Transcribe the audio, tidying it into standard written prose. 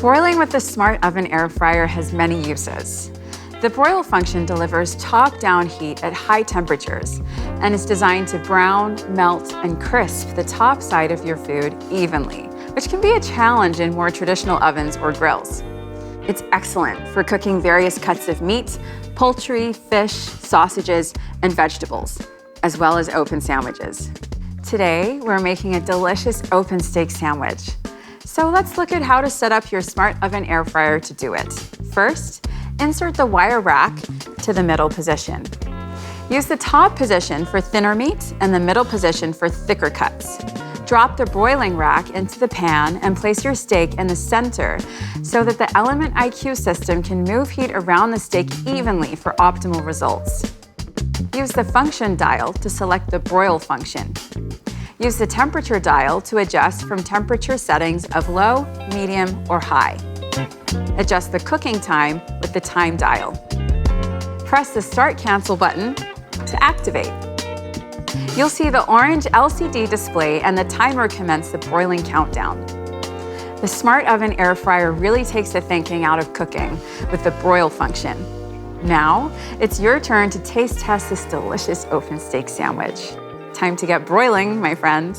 Broiling with the Smart Oven Air Fryer has many uses. The broil function delivers top-down heat at high temperatures and is designed to brown, melt, and crisp the top side of your food evenly, which can be a challenge in more traditional ovens or grills. It's excellent for cooking various cuts of meat, poultry, fish, sausages, and vegetables, as well as open sandwiches. Today, we're making a delicious open steak sandwich. So let's look at how to set up your Smart Oven Air Fryer to do it. First, insert the wire rack to the middle position. Use the top position for thinner meat and the middle position for thicker cuts. Drop the broiling rack into the pan and place your steak in the center so that the Element IQ system can move heat around the steak evenly for optimal results. Use the function dial to select the broil function. Use the temperature dial to adjust from temperature settings of low, medium, or high. Adjust the cooking time with the time dial. Press the Start Cancel button to activate. You'll see the orange LCD display and the timer commence the broiling countdown. The Smart Oven Air Fryer really takes the thinking out of cooking with the broil function. Now, it's your turn to taste test this delicious open steak sandwich. Time to get broiling, my friend.